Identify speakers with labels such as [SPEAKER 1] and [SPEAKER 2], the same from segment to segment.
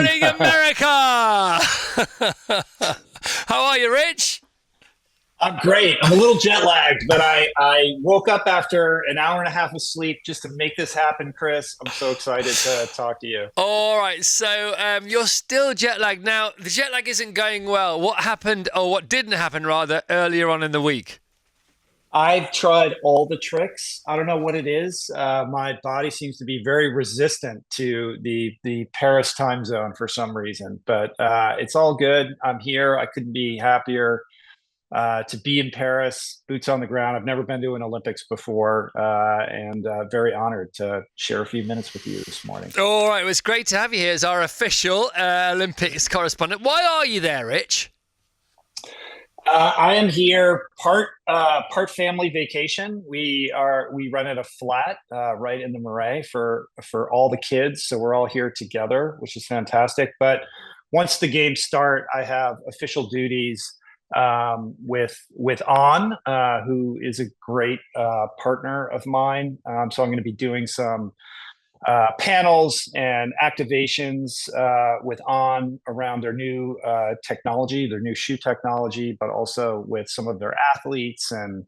[SPEAKER 1] morning, America! How are you, Rich?
[SPEAKER 2] I'm great. I'm a little jet lagged, but I woke up after an hour and a half of sleep just to make this happen, Chris. I'm so excited to talk to you.
[SPEAKER 1] All right, so you're still jet lagged. Now, the jet lag isn't going well. What happened, or what didn't happen, rather, earlier on in the week?
[SPEAKER 2] I've tried all the tricks. I don't know what it is. My body seems to be very resistant to the Paris time zone for some reason, but it's all good. I'm here. I couldn't be happier to be in Paris, boots on the ground. I've never been to an Olympics before, and very honored to share a few minutes with you this morning.
[SPEAKER 1] All right, well, it's great to have you here as our official Olympics correspondent. Why are you there, Rich?
[SPEAKER 2] I am here part family vacation. We rented a flat right in the Marais for all the kids, so we're all here together, which is fantastic. But once the games start, I have official duties with On, who is a great partner of mine. So I'm going to be doing some panels and activations with On around their new technology, their new shoe technology, but also with some of their athletes. And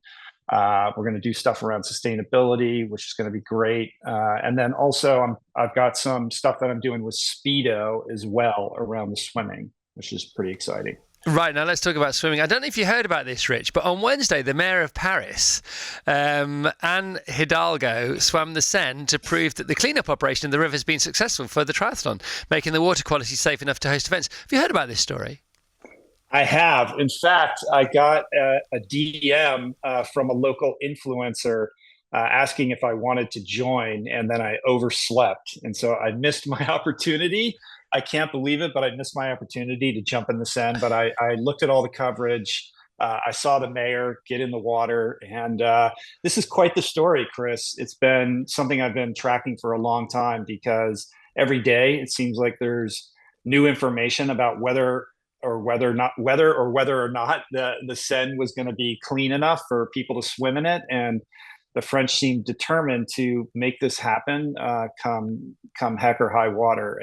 [SPEAKER 2] we're going to do stuff around sustainability, which is going to be great. And then also I've got some stuff that I'm doing with Speedo as well around the swimming, which is pretty exciting.
[SPEAKER 1] Right, now let's talk about swimming. I don't know if you heard about this, Rich, but on Wednesday, the mayor of Paris, Anne Hidalgo, swam the Seine to prove that the cleanup operation in the river has been successful for the triathlon, making the water quality safe enough to host events. Have you heard about this story?
[SPEAKER 2] I have. In fact, I got a DM from a local influencer asking if I wanted to join, and then I overslept. And so I missed my opportunity. I can't believe it, but I missed my opportunity to jump in the Seine. But I looked at all the coverage. I saw the mayor get in the water. And this is quite the story, Chris. It's been something I've been tracking for a long time because every day it seems like there's new information about whether or not the Seine was going to be clean enough for people to swim in it. And the French seem determined to make this happen, come heck or high water.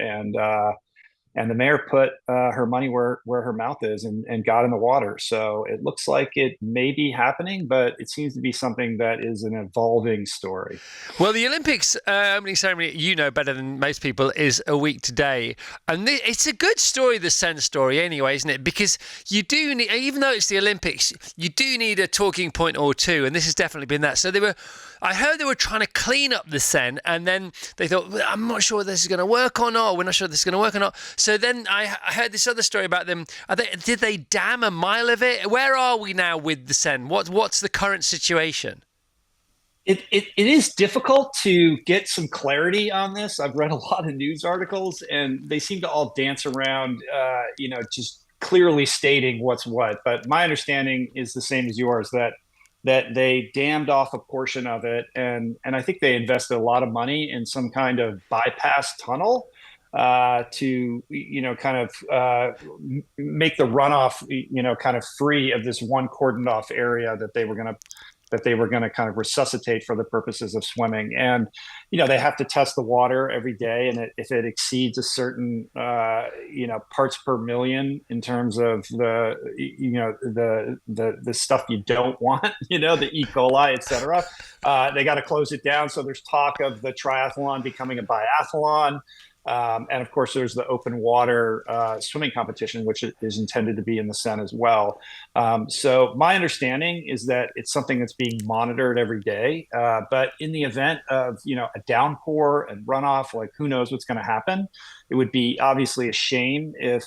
[SPEAKER 2] And the mayor put her money where her mouth is and got in the water. So it looks like it may be happening, but it seems to be something that is an evolving story.
[SPEAKER 1] Well, the Olympics opening ceremony, you know better than most people, is a week today. And it's a good story, the Seine story anyway, isn't it? Because you do need, even though it's the Olympics, you do need a talking point or two. And this has definitely been that. So I heard they were trying to clean up the Seine, and then they thought, well, I'm not sure this is going to work or not. We're not sure this is going to work or not. So then I heard this other story about them. Did they dam a mile of it? Where are we now with the Seine? What's the current situation?
[SPEAKER 2] It is difficult to get some clarity on this. I've read a lot of news articles, and they seem to all dance around, just clearly stating what's what. But my understanding is the same as yours, that they dammed off a portion of it, and I think they invested a lot of money in some kind of bypass tunnel to kind of make the runoff kind of free of this one cordoned off area that they were going to kind of resuscitate for the purposes of swimming. And they have to test the water every day, and if it exceeds a certain parts per million in terms of the stuff you don't want, the E. coli, et cetera, they got to close it down. So there's talk of the triathlon becoming a biathlon. And of course, there's the open water swimming competition, which is intended to be in the Seine as well. So my understanding is that it's something that's being monitored every day. But in the event of a downpour and runoff, like who knows what's going to happen? It would be obviously a shame if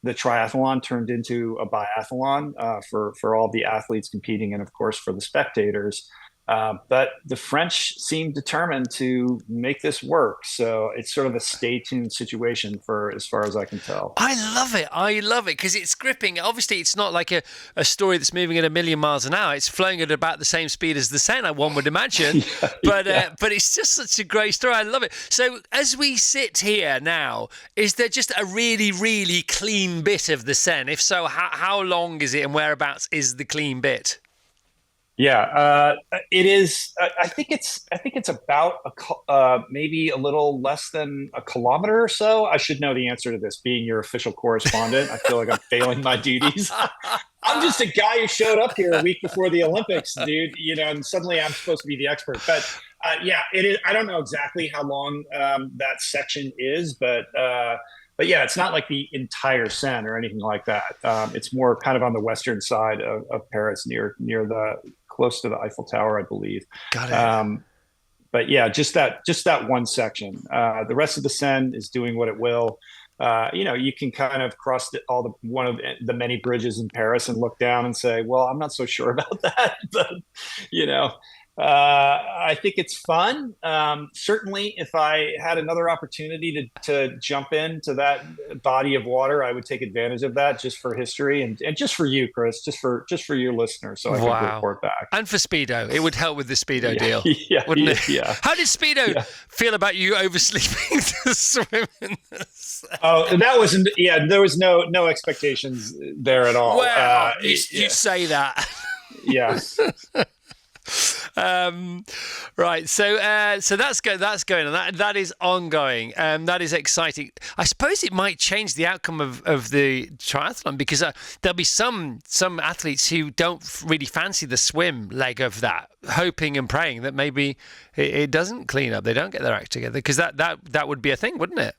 [SPEAKER 2] the triathlon turned into a biathlon for all the athletes competing, and of course for the spectators. But the French seem determined to make this work. So it's sort of a stay tuned situation for as far as I can tell.
[SPEAKER 1] I love it. I love it because it's gripping. Obviously, it's not like a story that's moving at 1,000,000 miles an hour. It's flowing at about the same speed as the Seine, one would imagine.
[SPEAKER 2] Yeah.
[SPEAKER 1] But it's just such a great story. I love it. So as we sit here now, is there just a really, really clean bit of the Seine? If so, how long is it and whereabouts is the clean bit?
[SPEAKER 2] Yeah, it is. I think it's about maybe a little less than a kilometer or so. I should know the answer to this, being your official correspondent. I feel like I'm failing my duties. I'm just a guy who showed up here a week before the Olympics, dude. And suddenly I'm supposed to be the expert. But yeah, it is. I don't know exactly how long that section is, but yeah, it's not like the entire Seine or anything like that. It's more kind of on the western side of Paris, near the close to the Eiffel Tower, I believe.
[SPEAKER 1] Got it.
[SPEAKER 2] But yeah, just that one section. The rest of the Seine is doing what it will. You can kind of cross one of the many bridges in Paris and look down and say, "Well, I'm not so sure about that." But you know, I think it's fun. Certainly, if I had another opportunity to jump into that body of water, I would take advantage of that just for history and just for you, Chris, just for your listeners, so I could
[SPEAKER 1] Wow.
[SPEAKER 2] report back.
[SPEAKER 1] And for Speedo. It would help with the Speedo
[SPEAKER 2] Yeah,
[SPEAKER 1] deal,
[SPEAKER 2] yeah,
[SPEAKER 1] wouldn't
[SPEAKER 2] yeah,
[SPEAKER 1] it?
[SPEAKER 2] yeah.
[SPEAKER 1] How did Speedo
[SPEAKER 2] Yeah.
[SPEAKER 1] feel about you oversleeping to swim in this?
[SPEAKER 2] Oh, and that wasn't. Yeah, there was no expectations there at all.
[SPEAKER 1] Well, you
[SPEAKER 2] Yeah,
[SPEAKER 1] say that.
[SPEAKER 2] yeah.
[SPEAKER 1] um, right. So that's going on. That is ongoing. That is exciting. I suppose it might change the outcome of the triathlon because there'll be some athletes who don't really fancy the swim leg of that, hoping and praying that maybe it doesn't clean up. They don't get their act together because that would be a thing, wouldn't it?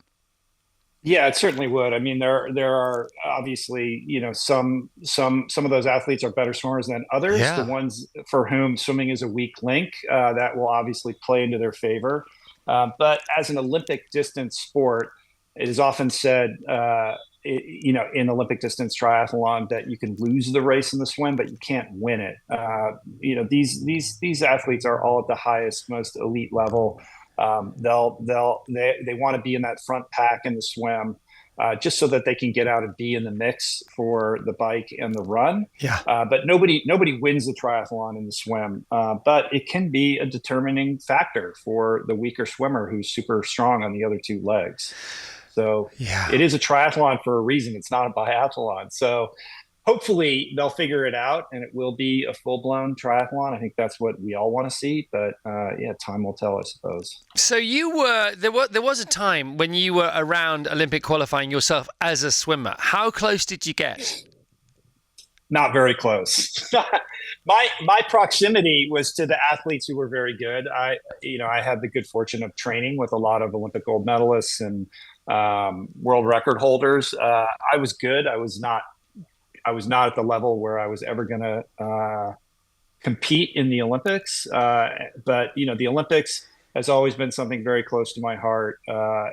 [SPEAKER 2] Yeah, it certainly would. I mean, there are obviously, some of those athletes are better swimmers than others. The
[SPEAKER 1] Yeah.
[SPEAKER 2] ones for whom swimming is a weak link, that will obviously play into their favor. But as an Olympic distance sport, it is often said, in Olympic distance triathlon, that you can lose the race in the swim, but you can't win it. These athletes are all at the highest, most elite level. They want to be in that front pack in the swim, just so that they can get out and be in the mix for the bike and the run.
[SPEAKER 1] Yeah.
[SPEAKER 2] But nobody wins the triathlon in the swim. But it can be a determining factor for the weaker swimmer who's super strong on the other two legs. So
[SPEAKER 1] Yeah.
[SPEAKER 2] it is a triathlon for a reason. It's not a biathlon. So hopefully they'll figure it out and it will be a full-blown triathlon. I think that's what we all want to see, but yeah, time will tell, I suppose.
[SPEAKER 1] So there was a time when you were around Olympic qualifying yourself as a swimmer. How close did you get?
[SPEAKER 2] Not very close. My proximity was to the athletes who were very good. I had the good fortune of training with a lot of Olympic gold medalists and world record holders. I was good. I was not at the level where I was ever going to compete in the Olympics. But the Olympics has always been something very close to my heart.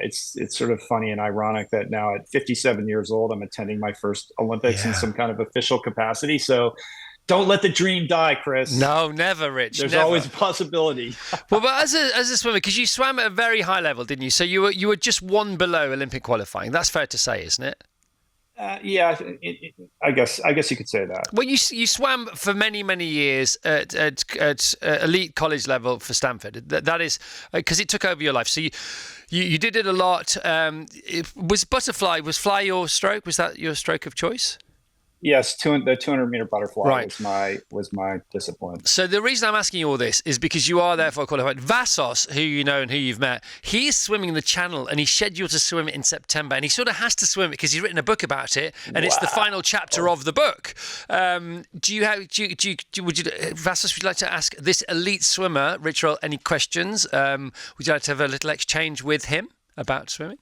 [SPEAKER 2] It's sort of funny and ironic that now at 57 years old, I'm attending my first Olympics in
[SPEAKER 1] Yeah.
[SPEAKER 2] some kind of official capacity. So don't let the dream die, Chris.
[SPEAKER 1] No, never, Rich.
[SPEAKER 2] There's
[SPEAKER 1] Never.
[SPEAKER 2] always a possibility.
[SPEAKER 1] Well, but as a swimmer, because you swam at a very high level, didn't you? So you were just one below Olympic qualifying. That's fair to say, isn't it?
[SPEAKER 2] Yeah, I guess you could say that.
[SPEAKER 1] Well, you swam for many years at elite college level for Stanford. That is because it took over your life. So you did it a lot. Was fly your stroke? Was that your stroke of choice?
[SPEAKER 2] Yes, the 200-meter butterfly
[SPEAKER 1] Right.
[SPEAKER 2] was my discipline.
[SPEAKER 1] So the reason I'm asking you all this is because you are therefore qualified. Vassos, who you know and who you've met, he is swimming the Channel and he's scheduled to swim it in September. And he sort of has to swim it because he's written a book about it, and it's the final chapter of the book. Vassos, would you like to ask this elite swimmer, Rich Roll, any questions? Would you like to have a little exchange with him about swimming?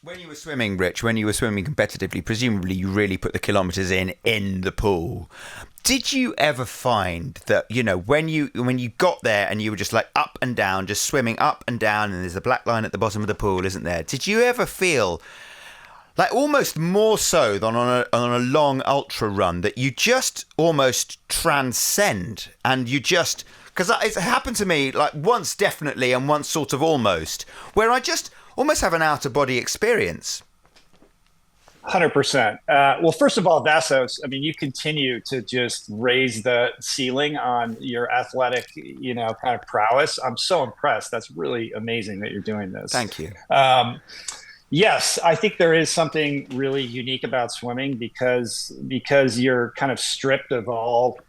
[SPEAKER 3] When you were swimming, Rich, when you were swimming competitively, presumably you really put the kilometres in the pool. Did you ever find that, when you got there and you were just like up and down, just swimming up and down, and there's a black line at the bottom of the pool, isn't there? Did you ever feel like almost more so than on a long ultra run that you just almost transcend and you just... Because it's happened to me like once definitely and once sort of almost, where I just almost have an out-of-body experience.
[SPEAKER 2] 100%. Well, first of all, Vassos, I mean, you continue to just raise the ceiling on your athletic, kind of prowess. I'm so impressed. That's really amazing that you're doing this.
[SPEAKER 3] Thank you.
[SPEAKER 2] Yes, I think there is something really unique about swimming because you're kind of stripped of all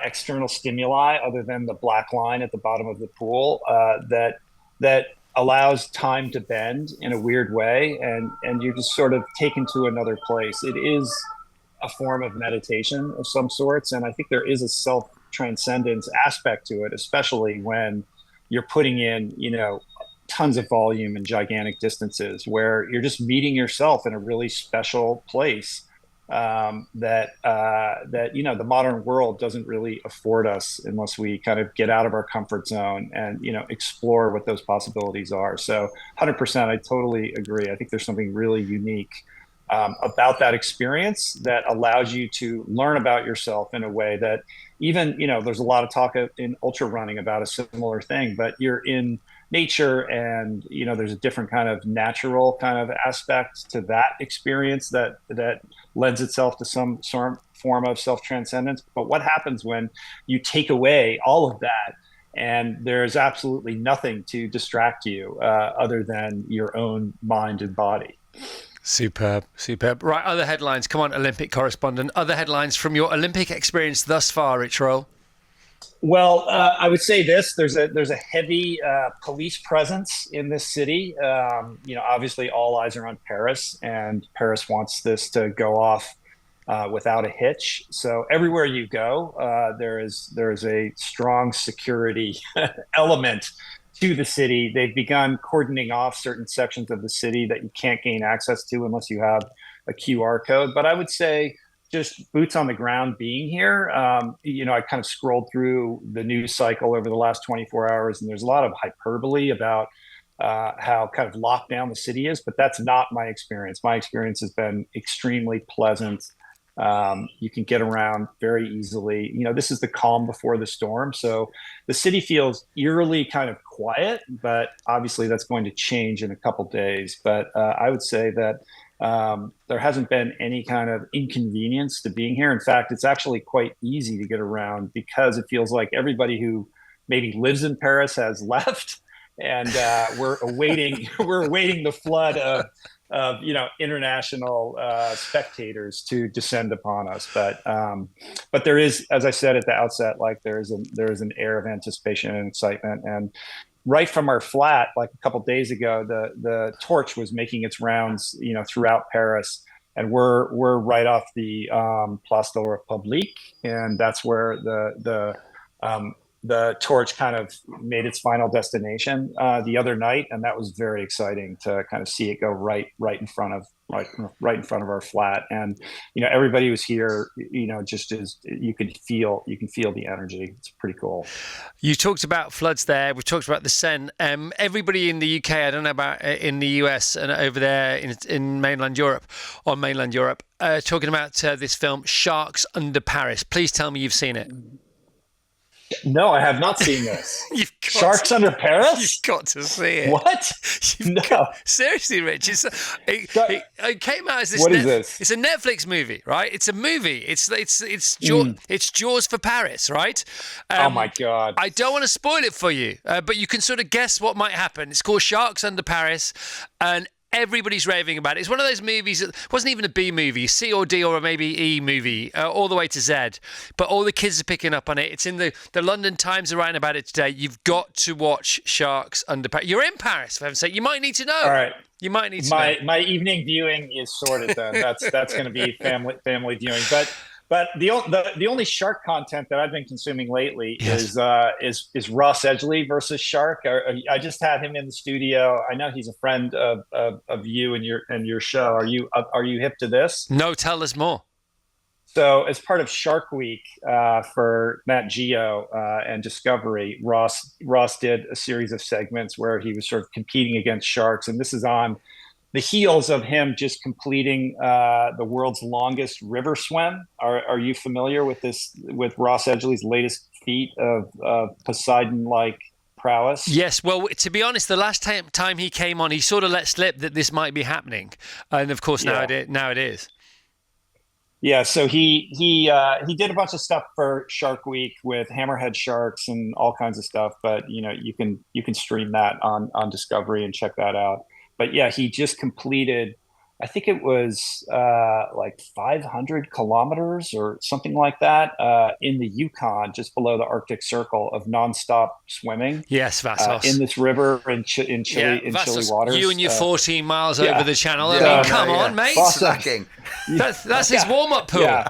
[SPEAKER 2] external stimuli other than the black line at the bottom of the pool that allows time to bend in a weird way, and you're just sort of taken to another place. It is a form of meditation of some sorts, and I think there is a self transcendence aspect to it, especially when you're putting in, tons of volume and gigantic distances where you're just meeting yourself in a really special place that the modern world doesn't really afford us unless we kind of get out of our comfort zone and explore what those possibilities are. So 100%, I totally agree. I think there's something really unique about that experience that allows you to learn about yourself in a way that even there's a lot of talk in ultra running about a similar thing, but you're in nature, and there's a different kind of natural kind of aspect to that experience that lends itself to some form of self-transcendence. But what happens when you take away all of that and there's absolutely nothing to distract you other than your own mind and body?
[SPEAKER 1] Superb. Right, other headlines. Come on, Olympic correspondent. Other headlines from your Olympic experience thus far, Rich Roll.
[SPEAKER 2] Well, I would say this: there's a heavy police presence in this city. Obviously, all eyes are on Paris, and Paris wants this to go off without a hitch. So everywhere you go, there is a strong security element to the city. They've begun cordoning off certain sections of the city that you can't gain access to unless you have a QR code. But I would say, just boots on the ground being here, I kind of scrolled through the news cycle over the last 24 hours, and there's a lot of hyperbole about how kind of locked down the city is, but that's not my experience. My experience has been extremely pleasant. You can get around very easily. This is the calm before the storm. So the city feels eerily kind of quiet, but obviously that's going to change in a couple days. But I would say that there hasn't been any kind of inconvenience to being here. In fact, it's actually quite easy to get around because it feels like everybody who maybe lives in Paris has left, and we're awaiting the flood of international spectators to descend upon us. But there is, as I said at the outset, like there is an air of anticipation and excitement. And right from our flat, like a couple of days ago, the torch was making its rounds, throughout Paris, and we're right off the Place de la République, and that's where the torch kind of made its final destination the other night, and that was very exciting to kind of see it go right in front of our flat. And everybody was here, just as you can feel the energy. It's pretty cool.
[SPEAKER 1] You talked about floods there. We've talked about the Seine. Everybody in the UK, I don't know about in the US and over there in mainland Europe, talking about this film Sharks Under Paris. Please tell me you've seen it.
[SPEAKER 2] No, I have not seen this. Sharks Under Paris?
[SPEAKER 1] You've got to see it.
[SPEAKER 2] What? No.
[SPEAKER 1] Seriously, Rich. It came out as this.
[SPEAKER 2] What is this?
[SPEAKER 1] It's a Netflix movie, right? It's a movie. It's Jaws for Paris, right?
[SPEAKER 2] Oh my God.
[SPEAKER 1] I don't want to spoil it for you, but you can sort of guess what might happen. It's called Sharks Under Paris, and everybody's raving about it. It's one of those movies that wasn't even a B movie, C or D or maybe E movie, all the way to Z. But all the kids are picking up on it. It's in the London Times are writing about it today. You've got to watch Sharks Under Paris. You're in Paris, for heaven's sake. You might need to know.
[SPEAKER 2] All right.
[SPEAKER 1] You might need to know.
[SPEAKER 2] My evening viewing is sorted then. That's going to be family viewing. But the only shark content that I've been consuming lately is Ross Edgley versus Shark. I just had him in the studio. I know he's a friend of you and your show. Are you hip to this?
[SPEAKER 1] No, tell us more.
[SPEAKER 2] So as part of Shark Week for Nat Geo and Discovery, Ross did a series of segments where he was sort of competing against sharks, and this is on the heels of him just completing the world's longest river swim. Are you familiar with Ross Edgley's latest feat of Poseidon-like prowess?
[SPEAKER 1] Yes. Well, to be honest, the last time he came on, he sort of let slip that this might be happening, and of course now it is.
[SPEAKER 2] Yeah, so he did a bunch of stuff for Shark Week with hammerhead sharks and all kinds of stuff. But you can stream that on Discovery and check that out. But yeah, he just completed I think it was like 500 kilometers or something like that in the Yukon, just below the Arctic Circle, of nonstop swimming
[SPEAKER 1] Yes,
[SPEAKER 2] in
[SPEAKER 1] Vassos.
[SPEAKER 2] this river in
[SPEAKER 1] Yeah,
[SPEAKER 2] chilly
[SPEAKER 1] Vassos.
[SPEAKER 2] waters.
[SPEAKER 1] You and your 14 miles over
[SPEAKER 2] Yeah,
[SPEAKER 1] the channel. I mean,
[SPEAKER 3] Yeah,
[SPEAKER 1] come on, mate.
[SPEAKER 3] Slacking.
[SPEAKER 1] That's his warm-up pool.
[SPEAKER 2] Yeah.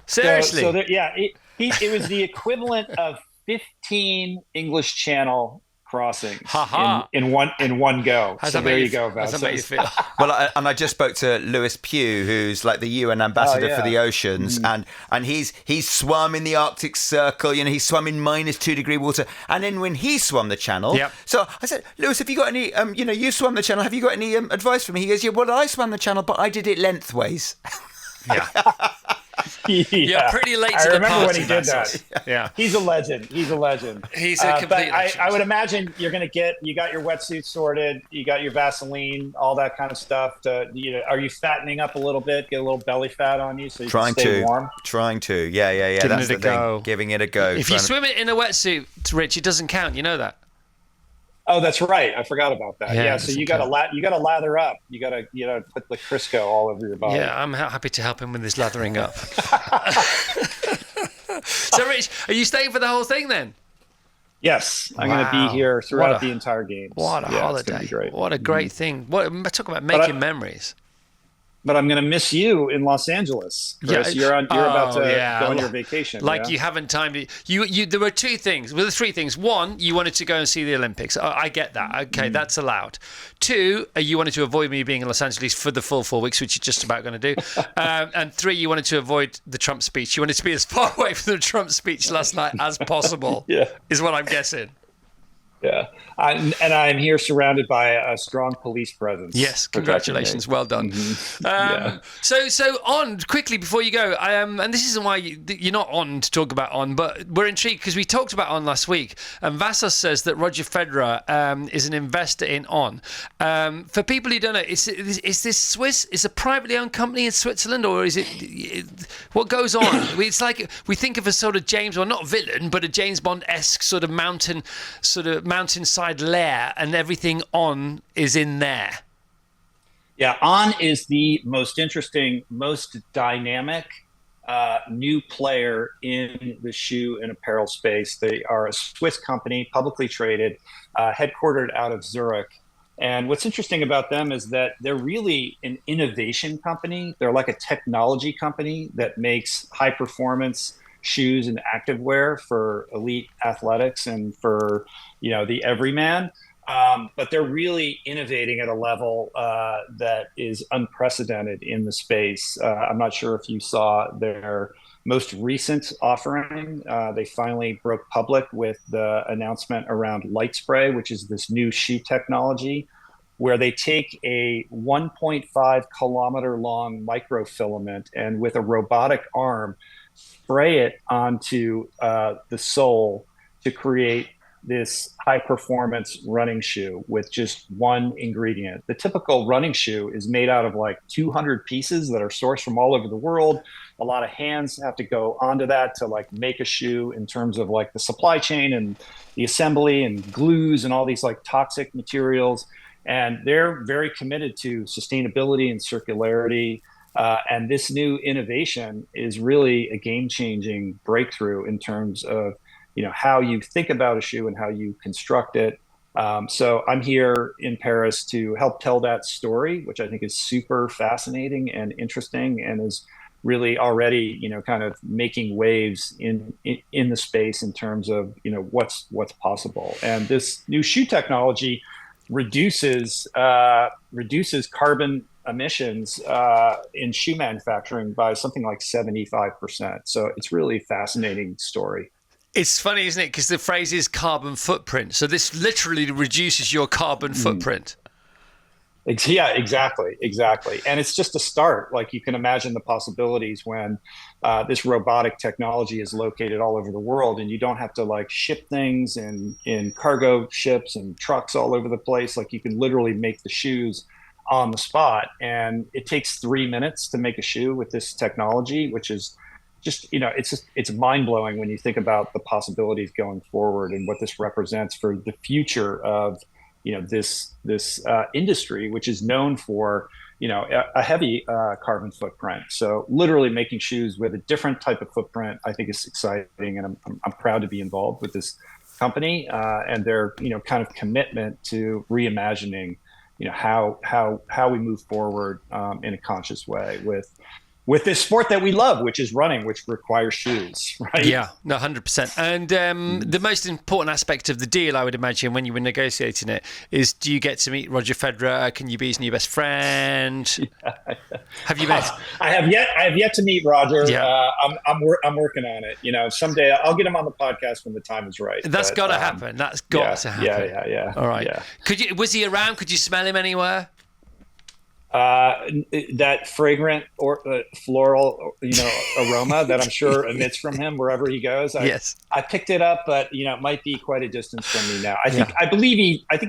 [SPEAKER 1] Seriously.
[SPEAKER 2] So there, yeah, it was the equivalent of 15 English Channel crossings
[SPEAKER 1] Ha-ha.
[SPEAKER 2] in one go.
[SPEAKER 1] How's
[SPEAKER 2] So
[SPEAKER 1] that
[SPEAKER 2] there
[SPEAKER 1] make
[SPEAKER 2] you go,
[SPEAKER 1] How's that make you
[SPEAKER 2] Vassos.
[SPEAKER 1] feel?
[SPEAKER 3] Well, I just spoke to Lewis Pugh, who's like the UN ambassador for the oceans, and he's swum in the Arctic Circle. You know, he swum in -2 degree water, and then when he swum the channel,
[SPEAKER 1] Yep.
[SPEAKER 3] so I said, Lewis, have you got any? You know, you swam the channel. Have you got any advice for me? He goes, yeah, well, I swam the channel, but I did it lengthways.
[SPEAKER 1] Yeah.
[SPEAKER 2] Yeah.
[SPEAKER 1] You're pretty late
[SPEAKER 2] I
[SPEAKER 1] to the
[SPEAKER 2] remember
[SPEAKER 1] party,
[SPEAKER 2] when he did
[SPEAKER 1] Vassos.
[SPEAKER 2] that.
[SPEAKER 1] Yeah.
[SPEAKER 2] He's a legend. He's a legend.
[SPEAKER 1] He's a complete
[SPEAKER 2] but
[SPEAKER 1] legend.
[SPEAKER 2] I would imagine you got your wetsuit sorted, you got your Vaseline, all that kind of stuff. Are you fattening up a little bit? Get a little belly fat on you so you can stay warm?
[SPEAKER 3] Trying to. Yeah.
[SPEAKER 1] Giving
[SPEAKER 3] That's
[SPEAKER 1] it a
[SPEAKER 3] the thing.
[SPEAKER 1] go.
[SPEAKER 3] Giving it a go.
[SPEAKER 1] If you swim it in a wetsuit, Rich, it doesn't count. You know that.
[SPEAKER 2] Oh, that's right. I forgot about that.
[SPEAKER 1] Yeah,
[SPEAKER 2] Yeah. So you got to lather up. You got to put the Crisco all over your body.
[SPEAKER 1] Yeah, I'm happy to help him with his lathering up. So, Rich, are you staying for the whole thing then?
[SPEAKER 2] Yes, I'm going to be here throughout the entire game.
[SPEAKER 1] What a holiday!
[SPEAKER 2] It's gonna be great.
[SPEAKER 1] What a great thing! Talk about making memories.
[SPEAKER 2] But I'm going to miss you in Los Angeles, Chris. You're about to go on your vacation.
[SPEAKER 1] Like you haven't timed it. You. There were two things. Well, there were three things. One, you wanted to go and see the Olympics. I get that. Okay, that's allowed. Two, you wanted to avoid me being in Los Angeles for the full 4 weeks, which you're just about going to do. And three, you wanted to avoid the Trump speech. You wanted to be as far away from the Trump speech last night as possible.
[SPEAKER 2] Yeah.
[SPEAKER 1] Is what I'm guessing.
[SPEAKER 2] Yeah. And I'm here surrounded by a strong police presence.
[SPEAKER 1] Yes, congratulations. Well done. So on, quickly before you go, and this isn't why you're not on to talk about on, but we're intrigued because we talked about on last week, and Vassos says that Roger Federer is an investor in on. For people who don't know, is this Swiss? Is a privately owned company in Switzerland, or is it what goes on? It's like we think of a sort of James, well, not villain, but a James Bond-esque sort of mountainside lair, and everything on is in there.
[SPEAKER 2] Yeah, On is the most interesting, most dynamic new player in the shoe and apparel space. They are a Swiss company, publicly traded, headquartered out of Zurich. And what's interesting about them is that they're really an innovation company. They're like a technology company that makes high performance shoes and activewear for elite athletics and for the everyman. But they're really innovating at a level that is unprecedented in the space. I'm not sure if you saw their most recent offering. They finally broke public with the announcement around Light Spray, which is this new shoe technology where they take a 1.5 kilometer long microfilament and with a robotic arm spray it onto the sole to create this high performance running shoe with just one ingredient. The typical running shoe is made out of like 200 pieces that are sourced from all over the world. A lot of hands have to go onto that to like make a shoe in terms of like the supply chain and the assembly and glues and all these like toxic materials. And they're very committed to sustainability and circularity. And this new innovation is really a game-changing breakthrough in terms of how you think about a shoe and how you construct it. So I'm here in Paris to help tell that story, which I think is super fascinating and interesting, and is really already kind of making waves in the space in terms of what's possible. And this new shoe technology reduces carbon emissions in shoe manufacturing by something like 75%. So it's really a fascinating story.
[SPEAKER 1] It's funny, isn't it? Because the phrase is carbon footprint. So this literally reduces your carbon footprint.
[SPEAKER 2] Yeah, exactly. And it's just a start. Like you can imagine the possibilities when this robotic technology is located all over the world and you don't have to like ship things in cargo ships and trucks all over the place. Like you can literally make the shoes on the spot. And it takes 3 minutes to make a shoe with this technology, which is just, it's mind blowing when you think about the possibilities going forward and what this represents for the future of, this industry, which is known for, a heavy carbon footprint. So literally making shoes with a different type of footprint, I think is exciting, and I'm proud to be involved with this company and their kind of commitment to reimagining how we move forward in a conscious way with this sport that we love, which is running, which requires shoes, right?
[SPEAKER 1] Yeah, no, 100%. And the most important aspect of the deal, I would imagine, when you were negotiating it, is do you get to meet Roger Federer? Can you be his new best friend? Have you met?
[SPEAKER 2] I have yet to meet Roger.
[SPEAKER 1] Yeah.
[SPEAKER 2] I'm working on it. Someday I'll get him on the podcast when the time is right.
[SPEAKER 1] That's got to happen. That's got to happen.
[SPEAKER 2] Yeah.
[SPEAKER 1] All right.
[SPEAKER 2] Yeah.
[SPEAKER 1] Was he around? Could you smell him anywhere?
[SPEAKER 2] That fragrant or floral, aroma that I'm sure emits from him wherever he goes. I picked it up, but it might be quite a distance from me now. I think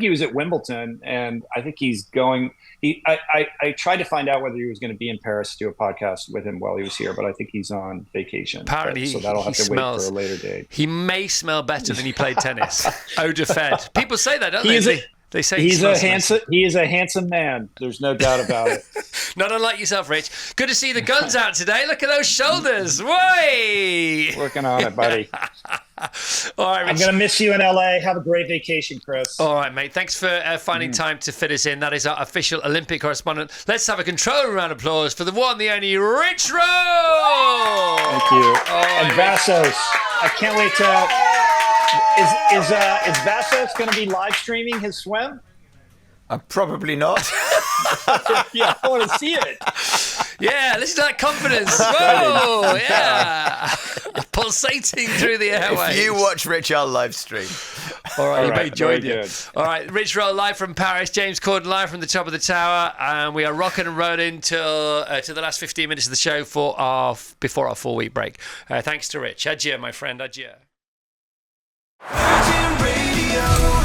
[SPEAKER 2] he was at Wimbledon, and I think he's going. I tried to find out whether he was going to be in Paris to do a podcast with him while he was here, but I think he's on vacation.
[SPEAKER 1] Apparently,
[SPEAKER 2] so that'll have to wait for a later date.
[SPEAKER 1] He may smell better than he played tennis. Eau de Fed. People say that, don't they? They say he is
[SPEAKER 2] a handsome man. There's no doubt about it.
[SPEAKER 1] Not unlike yourself, Rich. Good to see the guns out today. Look at those shoulders. Way!
[SPEAKER 2] Working on it, buddy.
[SPEAKER 1] All right, Rich.
[SPEAKER 2] I'm going to miss you in LA. Have a great vacation, Chris.
[SPEAKER 1] All right, mate. Thanks for finding time to fit us in. That is our official Olympic correspondent. Let's have a controlled round of applause for the one, the only Rich Roll.
[SPEAKER 2] Thank you. And Vassos. I can't wait to... Is Vassos going to be live streaming his swim?
[SPEAKER 3] Probably not.
[SPEAKER 2] Yeah, I want to see it.
[SPEAKER 1] Yeah, listen to that confidence. Whoa, yeah. Pulsating through the airwaves.
[SPEAKER 3] If you watch Rich, I'll live stream.
[SPEAKER 1] All right, you may join you.
[SPEAKER 2] Good.
[SPEAKER 1] All right, Rich Roll live from Paris. James Corden live from the top of the tower. And we are rocking and rolling till to the last 15 minutes of the show before our 4-week break. Thanks to Rich. Adieu, my friend. Adieu.
[SPEAKER 4] Virgin Radio.